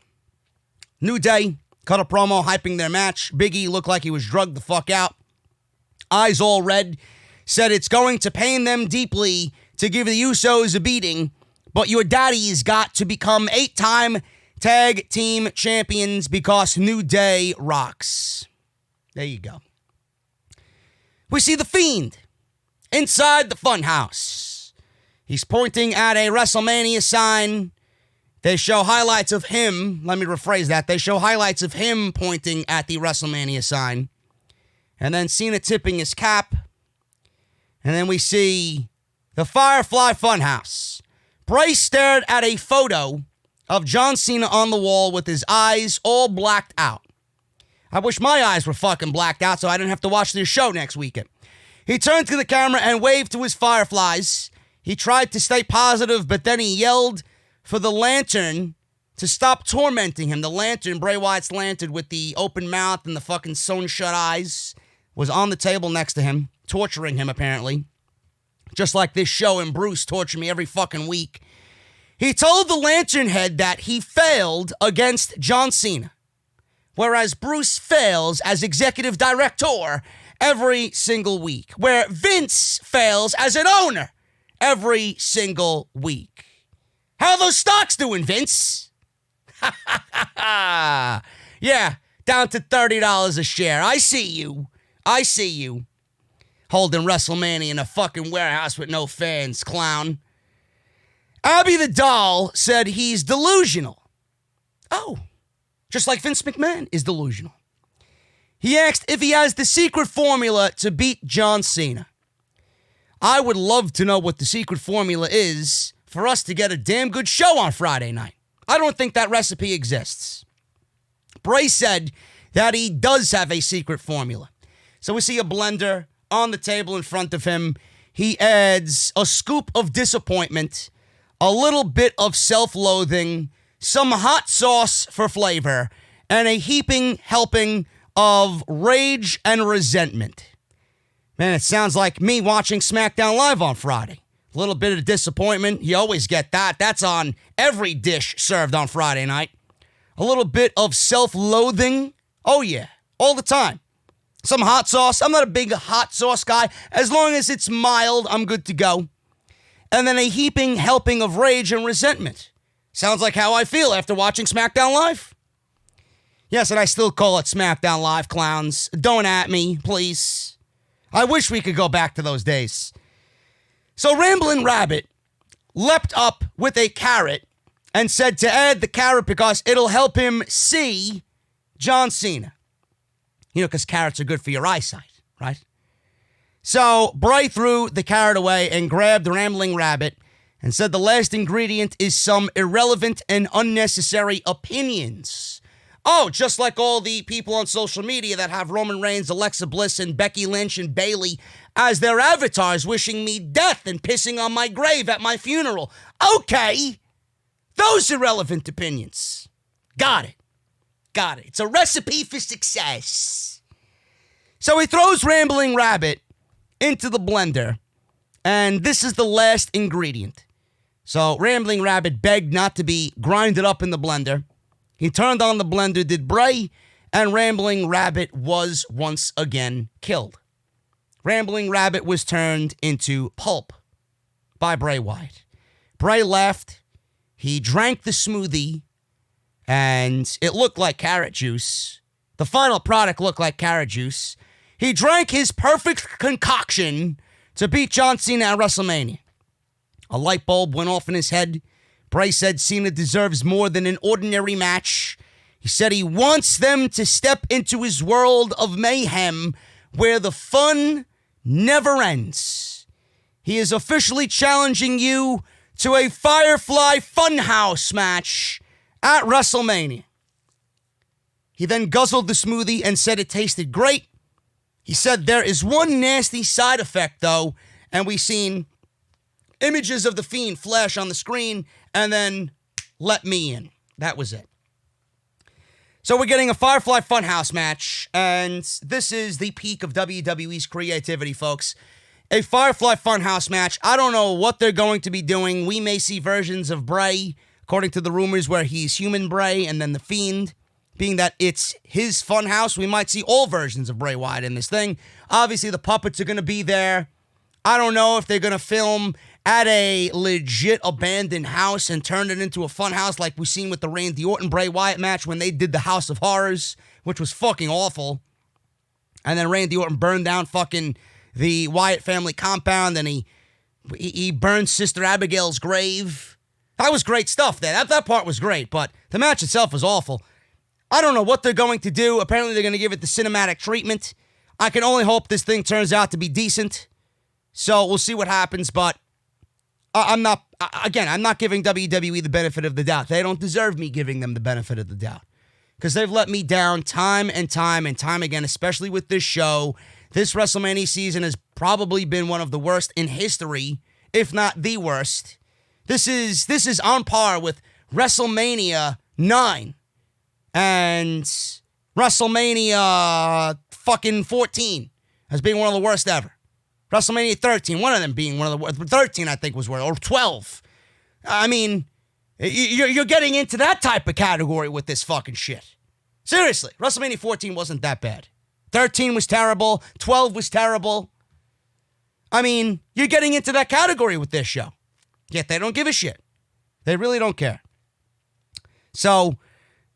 New Day cut a promo hyping their match. Big E looked like he was drugged the fuck out. Eyes all red. Said it's going to pain them deeply to give the Usos a beating, but your daddy's got to become 8-time tag team champions because New Day rocks. There you go. We see The Fiend inside the Funhouse. He's pointing at a WrestleMania sign. They show highlights of him. Let me rephrase that. They show highlights of him pointing at the WrestleMania sign. And then Cena tipping his cap. And then we see the Firefly Funhouse. Bray stared at a photo of John Cena on the wall with his eyes all blacked out. I wish my eyes were fucking blacked out so I didn't have to watch this show next weekend. He turned to the camera and waved to his Fireflies. He tried to stay positive, but then he yelled for the lantern to stop tormenting him. The lantern, Bray Wyatt's lantern with the open mouth and the fucking sewn shut eyes, was on the table next to him, torturing him apparently. Just like this show and Bruce torture me every fucking week. He told the lantern head that he failed against John Cena, whereas Bruce fails as executive director every single week, where Vince fails as an owner every single week. How are those stocks doing, Vince? Yeah, down to $30 a share. I see you. Holding WrestleMania in a fucking warehouse with no fans, clown. Abby the Doll said he's delusional. Oh, just like Vince McMahon is delusional. He asked if he has the secret formula to beat John Cena. I would love to know what the secret formula is for us to get a damn good show on Friday night. I don't think that recipe exists. Bray said that he does have a secret formula. So we see a blender on the table in front of him. He adds a scoop of disappointment, a little bit of self-loathing, some hot sauce for flavor, and a heaping helping of rage and resentment. Man, it sounds like me watching SmackDown Live on Friday. A little bit of disappointment. You always get that. That's on every dish served on Friday night. A little bit of self-loathing. Oh, yeah. All the time. Some hot sauce. I'm not a big hot sauce guy. As long as it's mild, I'm good to go. And then a heaping helping of rage and resentment. Sounds like how I feel after watching SmackDown Live. Yes, and I still call it SmackDown Live, clowns. Don't at me, please. I wish we could go back to those days. So Ramblin' Rabbit leapt up with a carrot and said to add the carrot because it'll help him see John Cena. You know, because carrots are good for your eyesight, right? So Bray threw the carrot away and grabbed the Rambling Rabbit and said the last ingredient is some irrelevant and unnecessary opinions. Oh, just like all the people on social media that have Roman Reigns, Alexa Bliss, and Becky Lynch and Bayley as their avatars wishing me death and pissing on my grave at my funeral. Okay, those irrelevant opinions. Got it. It's a recipe for success. So he throws Rambling Rabbit into the blender, and this is the last ingredient. So Rambling Rabbit begged not to be grinded up in the blender. He turned on the blender, did Bray, and Rambling Rabbit was once again killed. Rambling Rabbit was turned into pulp by Bray Wyatt. Bray left. He drank the smoothie, and it looked like carrot juice. The final product looked like carrot juice. He drank his perfect concoction to beat John Cena at WrestleMania. A light bulb went off in his head. Bray said Cena deserves more than an ordinary match. He said he wants them to step into his world of mayhem where the fun never ends. He is officially challenging you to a Firefly Funhouse match at WrestleMania. He then guzzled the smoothie and said it tasted great. He said there is one nasty side effect, though, and we've seen images of the Fiend flash on the screen, and then let me in. That was it. So we're getting a Firefly Funhouse match, and this is the peak of WWE's creativity, folks. A Firefly Funhouse match. I don't know what they're going to be doing. We may see versions of Bray, according to the rumors, where he's human Bray, and then the Fiend. Being that it's his funhouse, we might see all versions of Bray Wyatt in this thing. Obviously, the puppets are going to be there. I don't know if they're going to film at a legit abandoned house and turn it into a fun house like we've seen with the Randy Orton Bray Wyatt match when they did the House of Horrors, which was fucking awful. And then Randy Orton burned down fucking the Wyatt family compound, and he burned Sister Abigail's grave. That was great stuff there. That part was great, but the match itself was awful. I don't know what they're going to do. Apparently they're going to give it the cinematic treatment. I can only hope this thing turns out to be decent. So we'll see what happens, but I'm not giving WWE the benefit of the doubt. They don't deserve me giving them the benefit of the doubt, because they've let me down time and time and time again, especially with this show. This WrestleMania season has probably been one of the worst in history, if not the worst. This is on par with WrestleMania 9 and WrestleMania fucking 14 as being one of the worst ever. WrestleMania 13, one of them being one of the worst. 13, I think, was worse, or 12. I mean, you're getting into that type of category with this fucking shit. Seriously, WrestleMania 14 wasn't that bad. 13 was terrible. 12 was terrible. I mean, you're getting into that category with this show. Yet they don't give a shit. They really don't care. So,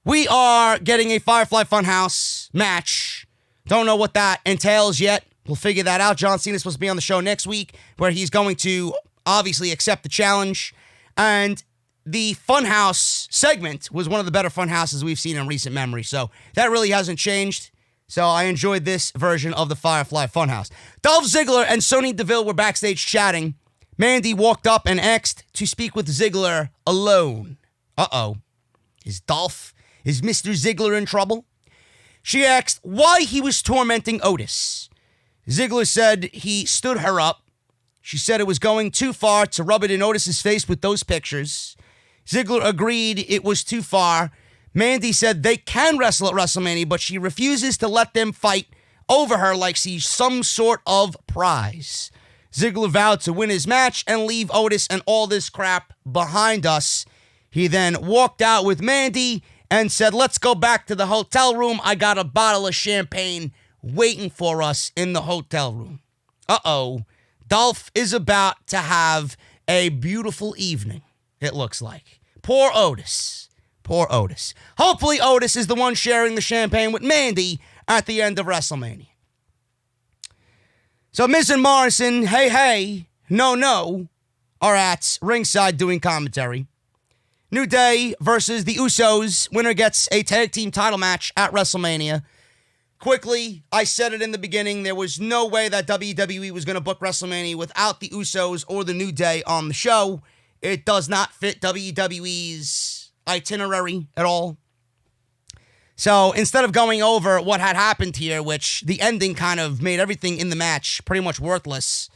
we are getting a Firefly Funhouse match. Don't know what that entails yet. We'll figure that out. John Cena is supposed to be on the show next week, where he's going to obviously accept the challenge. And the Funhouse segment was one of the better Funhouses we've seen in recent memory. So that really hasn't changed. So I enjoyed this version of the Firefly Funhouse. Dolph Ziggler and Sonya Deville were backstage chatting. Mandy walked up and asked to speak with Ziggler alone. Uh-oh. Is Mr. Ziggler in trouble? She asked why he was tormenting Otis. Ziggler said he stood her up. She said it was going too far to rub it in Otis's face with those pictures. Ziggler agreed it was too far. Mandy said they can wrestle at WrestleMania, but she refuses to let them fight over her like she's some sort of prize. Ziggler vowed to win his match and leave Otis and all this crap behind us. He then walked out with Mandy and said, let's go back to the hotel room. I got a bottle of champagne waiting for us in the hotel room. Uh-oh. Dolph is about to have a beautiful evening, it looks like. Poor Otis. Poor Otis. Hopefully Otis is the one sharing the champagne with Mandy at the end of WrestleMania. So Miz and Morrison, hey, no, are at ringside doing commentary. New Day versus the Usos. Winner gets a tag team title match at WrestleMania. Quickly, I said it in the beginning, there was no way that WWE was going to book WrestleMania without the Usos or the New Day on the show. It does not fit WWE's itinerary at all. So instead of going over what had happened here, which the ending kind of made everything in the match pretty much worthless,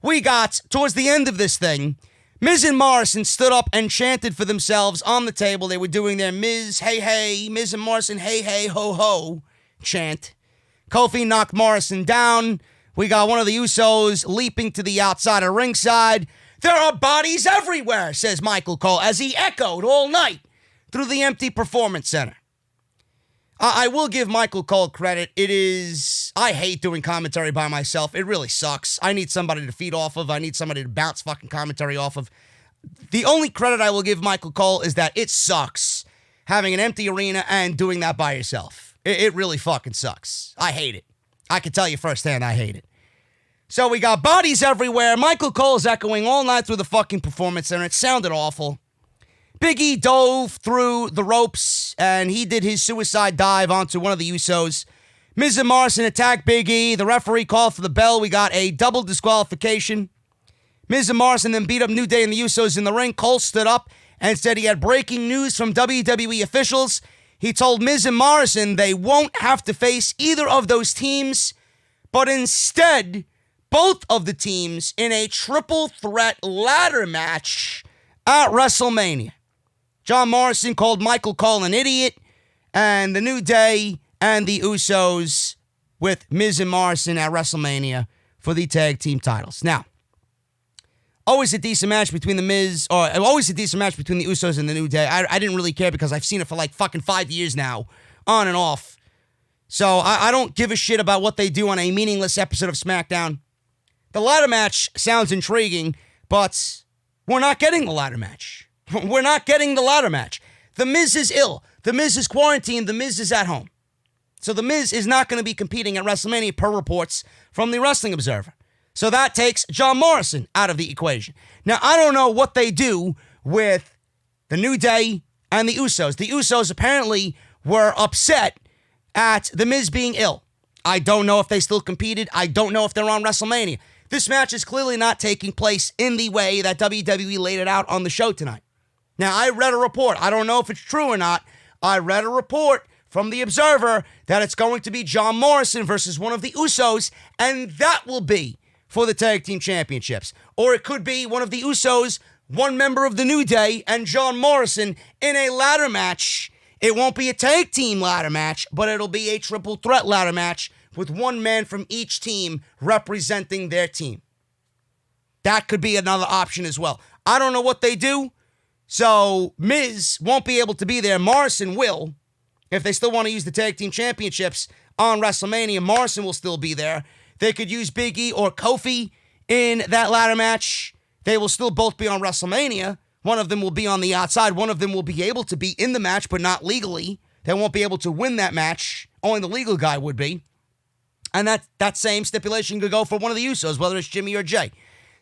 we got, towards the end of this thing, Miz and Morrison stood up and chanted for themselves on the table. They were doing their Miz, hey, Miz and Morrison, hey, ho, ho chant. Kofi knocked Morrison down. We got one of the Usos leaping to the outside of ringside. There are bodies everywhere, says Michael Cole, as he echoed all night through the empty Performance Center. I will give Michael Cole credit. I hate doing commentary by myself. It really sucks. I need somebody to feed off of. I need somebody to bounce fucking commentary off of. The only credit I will give Michael Cole is that it sucks having an empty arena and doing that by yourself. It really fucking sucks. I hate it. I can tell you firsthand, I hate it. So we got bodies everywhere. Michael Cole's echoing all night through the fucking Performance Center. It sounded awful. Big E dove through the ropes, and he did his suicide dive onto one of the Usos. Miz and Morrison attacked Big E. The referee called for the bell. We got a double disqualification. Miz and Morrison then beat up New Day and the Usos in the ring. Cole stood up and said he had breaking news from WWE officials. He told Miz and Morrison they won't have to face either of those teams, but instead, both of the teams in a triple threat ladder match at WrestleMania. John Morrison called Michael Cole an idiot, and the New Day and the Usos with Miz and Morrison at WrestleMania for the tag team titles. Now, always a decent match between the Usos and the New Day. I didn't really care because I've seen it for like fucking 5 years now, on and off. So I don't give a shit about what they do on a meaningless episode of SmackDown. The ladder match sounds intriguing, but we're not getting the ladder match. We're not getting the ladder match. The Miz is ill. The Miz is quarantined. The Miz is at home. So The Miz is not going to be competing at WrestleMania per reports from the Wrestling Observer. So that takes John Morrison out of the equation. Now, I don't know what they do with the New Day and the Usos. The Usos apparently were upset at The Miz being ill. I don't know if they still competed. I don't know if they're on WrestleMania. This match is clearly not taking place in the way that WWE laid it out on the show tonight. Now, I read a report. I don't know if it's true or not. I read a report from the Observer that it's going to be John Morrison versus one of the Usos, and that will be for the Tag Team Championships. Or it could be one of the Usos, one member of the New Day, and John Morrison in a ladder match. It won't be a tag team ladder match, but it'll be a triple threat ladder match with one man from each team representing their team. That could be another option as well. I don't know what they do, so Miz won't be able to be there. Morrison will. If they still want to use the Tag Team Championships on WrestleMania, Morrison will still be there. They could use Big E or Kofi in that ladder match. They will still both be on WrestleMania. One of them will be on the outside. One of them will be able to be in the match, but not legally. They won't be able to win that match. Only the legal guy would be. And that same stipulation could go for one of the Usos, whether it's Jimmy or Jay.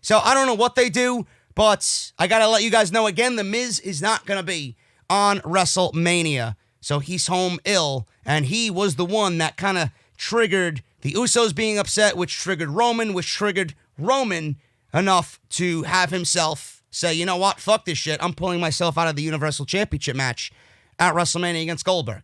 So I don't know what they do, but I got to let you guys know again, The Miz is not going to be on WrestleMania So he's home ill, and he was the one that kind of triggered the Usos being upset, which triggered Roman enough to have himself say, you know what, fuck this shit. I'm pulling myself out of the Universal Championship match at WrestleMania against Goldberg.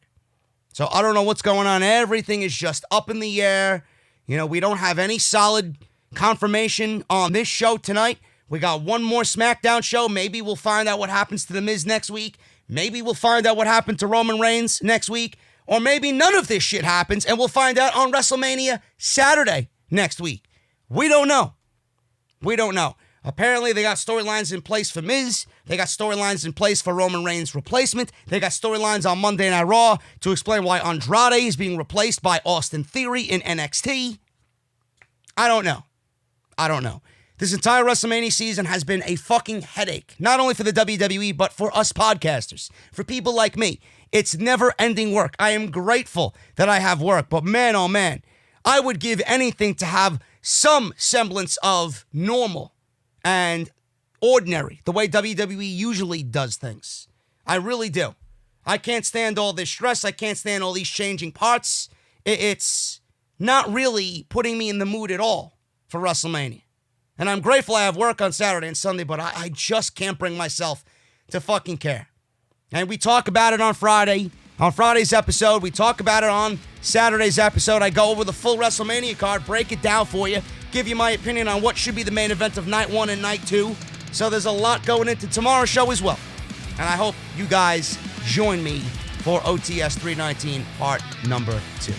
So I don't know what's going on. Everything is just up in the air. You know, we don't have any solid confirmation on this show tonight. We got one more SmackDown show. Maybe we'll find out what happens to The Miz next week. Maybe we'll find out what happened to Roman Reigns next week. Or maybe none of this shit happens and we'll find out on WrestleMania Saturday next week. We don't know. We don't know. Apparently, they got storylines in place for Miz. They got storylines in place for Roman Reigns' replacement. They got storylines on Monday Night Raw to explain why Andrade is being replaced by Austin Theory in NXT. I don't know. This entire WrestleMania season has been a fucking headache, not only for the WWE, but for us podcasters, for people like me. It's never-ending work. I am grateful that I have work, but man, oh man, I would give anything to have some semblance of normal and ordinary, the way WWE usually does things. I really do. I can't stand all this stress. I can't stand all these changing parts. It's not really putting me in the mood at all for WrestleMania. And I'm grateful I have work on Saturday and Sunday, but I just can't bring myself to fucking care. And we talk about it on Friday. On Friday's episode, we talk about it on Saturday's episode. I go over the full WrestleMania card, break it down for you, give you my opinion on what should be the main event of Night 1 and Night 2. So there's a lot going into tomorrow's show as well. And I hope you guys join me for OTS 319 part number 2.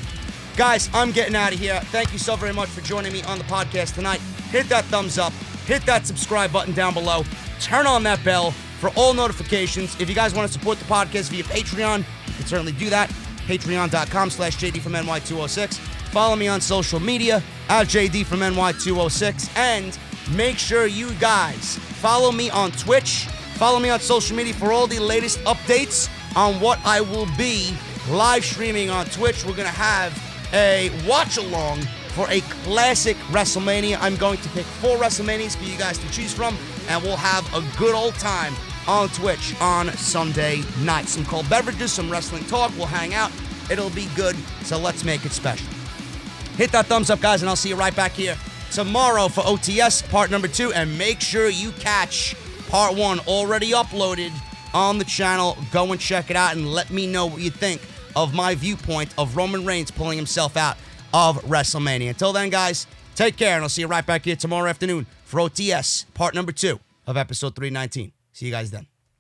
Guys, I'm getting out of here. Thank you so very much for joining me on the podcast tonight. Hit that thumbs up. Hit that subscribe button down below. Turn on that bell for all notifications. If you guys want to support the podcast via Patreon, you can certainly do that. Patreon.com/JDfromNY206. Follow me on social media at JDfromNY206. And make sure you guys follow me on Twitch. Follow me on social media for all the latest updates on what I will be live streaming on Twitch. We're going to have a watch-along for a classic WrestleMania. I'm going to pick 4 WrestleManias for you guys to choose from, and we'll have a good old time on Twitch on Sunday night. Some cold beverages, some wrestling talk. We'll hang out. It'll be good, so let's make it special. Hit that thumbs up, guys, and I'll see you right back here tomorrow for OTS part number 2, and make sure you catch part 1 already uploaded on the channel. Go and check it out and let me know what you think of my viewpoint of Roman Reigns pulling himself out of WrestleMania. Until then, guys, take care, and I'll see you right back here tomorrow afternoon for OTS part number 2 of episode 319. See you guys then.